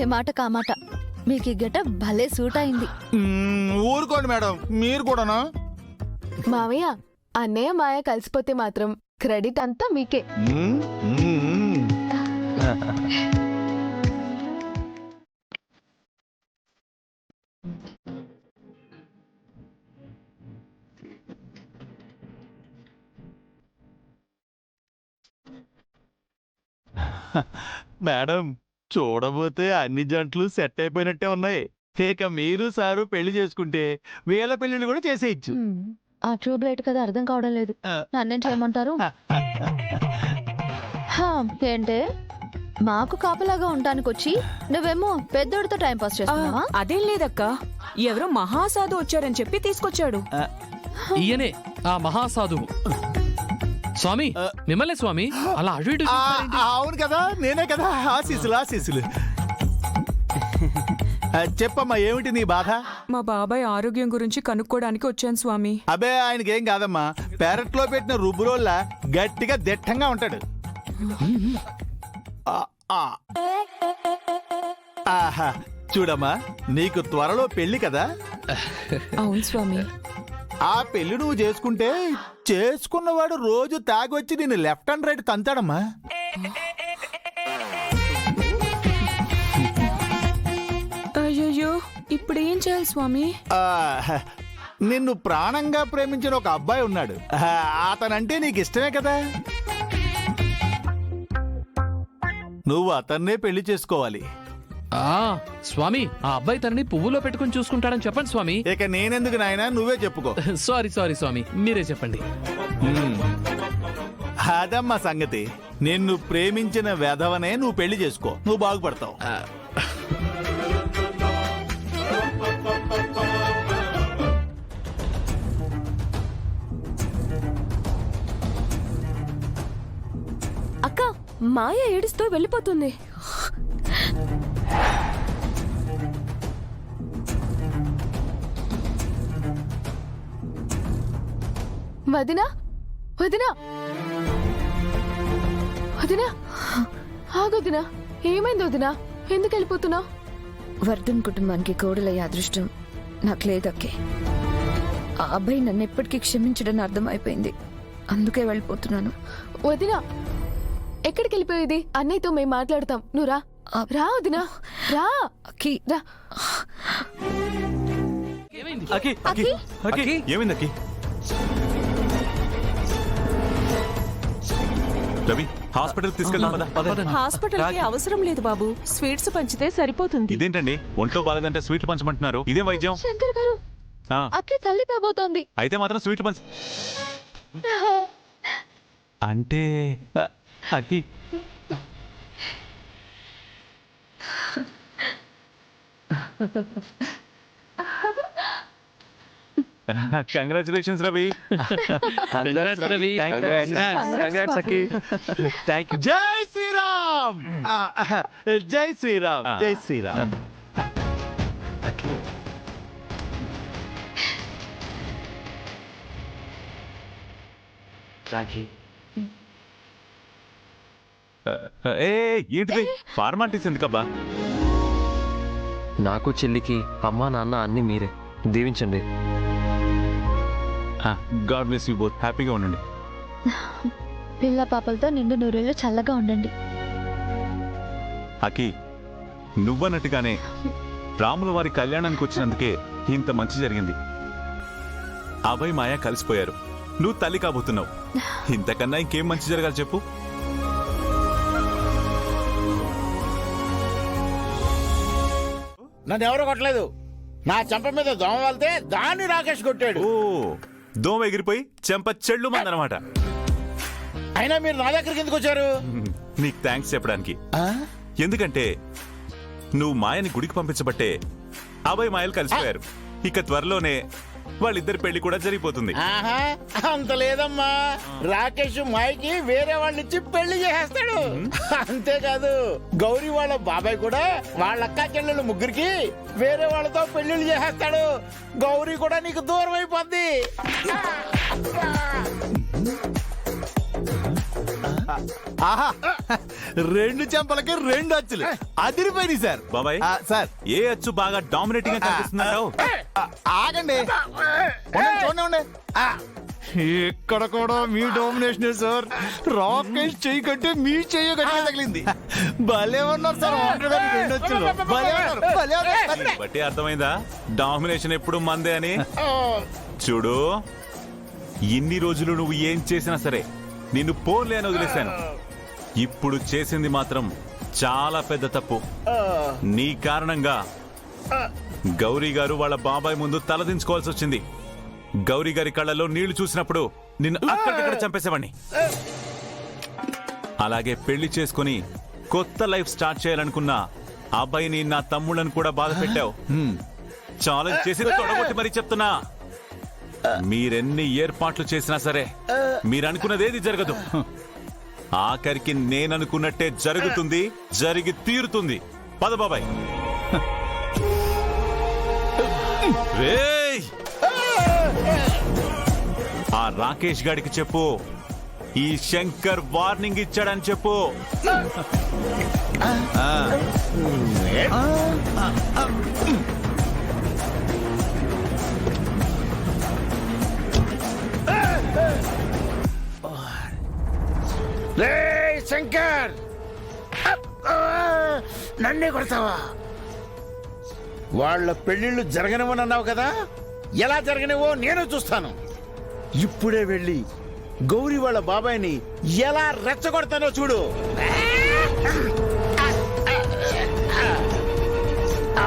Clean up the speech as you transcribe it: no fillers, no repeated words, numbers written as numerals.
ఏ మాట కామాట మీకు ఈ గెటప్ భలే సూట్ అయింది. ఊరుకోండి మేడం, మీరు కూడానా? మావయ్య, అన్నయ్య మాయ కలిసిపోతే మాత్రం క్రెడిట్ అంతా మీకే. మేడం, చూడబోతే అన్ని జంటలు సెట్ అయిపోయినట్టే ఉన్నాయి. ఇక మీరు సారు పెళ్లి చేసుకుంటే వేల పెళ్లిళ్ళు కూడా చేసేయచ్చు. ఆ ట్యూబ్ లైట్ కదా అర్థం కావడం లేదు. నన్నేం చేయమంటారు? ఏంటే మాకు కాపలాగా ఉండటానికి వచ్చి నువ్వేమో పెద్దోడితో టైం పాస్ చేస్తున్నావా? అదేం లేదక్క, ఎవరో మహాసాధు వచ్చారని చెప్పి తీసుకొచ్చాడు. ఈయనే ఆ మహాసాధువు. స్వామి, మిమ్మల్ని స్వామి అలా అటు ఇటు చూస్తారేంటి? అవును కదా, నేనే కదా. ఆశీసులు. చెప్పమ్మా, ఏమిటి నీ బాధ? మా బాబాయ్ ఆరోగ్యం గురించి కనుక్కోడానికి వచ్చాను స్వామి. అబే, ఆయనకేం కాదమ్మా. పెరట్లో పెట్టిన రుబ్బురోళ్ళ గట్టిగా దిట్టంగా ఉంటాడు. ఆహా, చూడమ్మా, నీకు త్వరలో పెళ్లి కదా. అవును స్వామి. ఆ పెళ్లి నువ్వు చేసుకుంటే చేసుకున్నవాడు రోజు తాగొచ్చి నిన్ను లెఫ్ట్ అండ్ రైట్ తంతాడమ్మా. అయ్యయ్యో, ఇప్పుడు ఏం చేయాలి స్వామి? నిన్ను ప్రాణంగా ప్రేమించిన ఒక అబ్బాయి ఉన్నాడు. అతనంటే నీకు ఇష్టమే కదా. నువ్వు అతన్నే పెళ్లి చేసుకోవాలి. స్వామి, ఆ అబ్బాయి తనని పువ్వులో పెట్టుకుని చూసుకుంటాడని చెప్పండి స్వామి. ఇక నేనెందుకు నాయనా, నువ్వే చెప్పుకో. సారీ స్వామి, మీరే చెప్పండి. అదమ్మా సంగతి. నిన్ను ప్రేమించిన వెధవనే నువ్వు పెళ్లి చేసుకో, నువ్వు బాగుపడతావు. అక్క, మాయ ఏడుస్తూ వెళ్ళిపోతుంది. వదినా, వదినా, వదినా, ఆగొదినా. ఏమైంది వదినా? ఎందుకు వెళ్ళిపోతున్నావు? వర్ధన్ కుటుంబానికి కోడలయ్యే అదృష్టం నాకు లేదక్కే. ఆ అబ్బాయి నన్ను ఎప్పటికీ క్షమించడని అర్థమైపోయింది. అందుకే వెళ్ళిపోతున్నాను. వదినా, ఎక్కడికి వెళ్ళిపోయేది? అన్నయ్యతో మేము మాట్లాడతాం. నువ్వు రా. రా వదినా, రా. అక్కి, రా. ఏమైంది? రవి, హాస్పిటల్ తీసుకెళ్దాం. హాస్పిటల్ కి అవసరం లేదు బాబు, స్వీట్స్ పంచితే సరిపోతుంది. ఇదేంటండి, ఒంట్లో బాగదంటే స్వీట్లు పంచమంటున్నారు? ఇదే వైద్యం? శంకర్ గారు, అక్కి తల్లి కాబోతోంది. అయితే మాత్రం స్వీట్లు పంచ అంటే అక్కి. కంగ్రాచులేషన్స్ రవి. Thank you. జై శ్రీరామ్. జై శ్రీరామ్. జై శ్రీరామ్. ఏంటిది ఫార్మాలిటీస్ ఎందుకబ్బా? నాకు చెల్లికి అమ్మా నాన్న అన్ని మీరే. దీవించండి. God bless you both. హ్యాపీగా ఉండండి. పిల్ల పాపలతో నిండు నూరేళ్ళు చల్లగా ఉండండి. అకి, నువ్వన్నట్టుగానే రాముల వారి కళ్యాణానికి వచ్చినందుకే ఇంత మంచి జరిగింది. అభయ్ మాయ కలిసిపోయారు. నువ్వు తల్లి కాబోతున్నావు. ఇంతకన్నా ఇంకేం మంచి జరగాలి చెప్పు? నన్ను ఎవరు కొట్టలేదు. నా చెంప మీద దోమ వాళ్తే దాన్ని రాకేష్ కొట్టాడు. ఓ, దోమ ఎగిరిపోయి చెంప చెళ్ళు మందనమాట. అయినా మీరు నా దగ్గరికి ఎందుకు వచ్చారు? నీకు థ్యాంక్స్ చెప్పడానికి. ఎందుకంటే నువ్వు మాయని గుడికి పంపించబట్టే అభయ్ మాయలు కలిసిపోయారు. ఇక త్వరలోనే వాళ్ళిద్దరి పెళ్లి కూడా జరిగిపోతుంది. ఆహా, అంత లేదమ్మా. రాకేష్ మాయకి వేరే వాళ్ళు ఇచ్చి పెళ్లి చేసేస్తాడు. అంతేకాదు, గౌరీ వాళ్ళ బాబాయ్ కూడా వాళ్ళ అక్క చెల్లెలు ముగ్గురికి వేరే వాళ్ళతో పెళ్లిళ్ళు చేసేస్తాడు. గౌరీ కూడా నీకు దూరం అయిపోద్ది. ఆహా రెండు చెంపలకి రెండు అచ్చులు అదిరిపోయింది సార్. బాబాయ్ సార్ ఏ అచ్చు బాగా డామినేటింగ్ గా కనిపిస్తుందంటావు? ఆగండి చూడండి. ఇక్కడ కూడా మీ డామినేషన్ సార్. రాకేష్ చెయ్యి కట్టే మీ చెయ్యి కట్టే తగిలింది. భలే ఉన్నారు సార్. రెండు అచ్చులు భలే ఉన్నారు, భలే ఉన్నారు. దీన్ని బట్టి అర్థమైందా డామినేషన్ ఎప్పుడు మందే అని? చూడు, ఇన్ని రోజులు నువ్వు ఏం చేసినా సరే నిన్ను పోన్లే అని వదిలేశాను. ఇప్పుడు చేసింది మాత్రం చాలా పెద్ద తప్పు. నీ కారణంగా గౌరీ గారు వాళ్ళ బాబాయ్ ముందు తలదించుకోవాల్సి వచ్చింది. గౌరీ గారి కళ్ళలో నీళ్లు చూసినప్పుడు నిన్ను అక్కడిక్కడ చంపేసేవాడిని. అలాగే పెళ్లి చేసుకుని కొత్త లైఫ్ స్టార్ట్ చేయాలనుకున్న అబ్బాయిని, నా తమ్ముళ్ళని కూడా బాధ పెట్టావు. ఛాలెంజ్ చేసి తొడగొట్టి మరీ చెప్తున్నా, మీరెన్ని ఏర్పాట్లు చేసినా సరే మీరనుకున్నదేది జరగదు. ఆఖరికి నేననుకున్నట్టే జరుగుతుంది, జరిగి తీరుతుంది. పద బాబాయ్. రేయ్! ఆ రాకేష్ గాడికి చెప్పు, ఈ శంకర్ వార్నింగ్ ఇచ్చాడని చెప్పు. రే శంకర్, నన్నే కొడతావా? వాళ్ళ పెళ్లిళ్ళు జరగనివని అన్నావు కదా, ఎలా జరగనివో నేను చూస్తాను. ఇప్పుడే వెళ్ళి గౌరీ వాళ్ళ బాబాయ్ని ఎలా రెచ్చగొడతానో చూడు. ఆ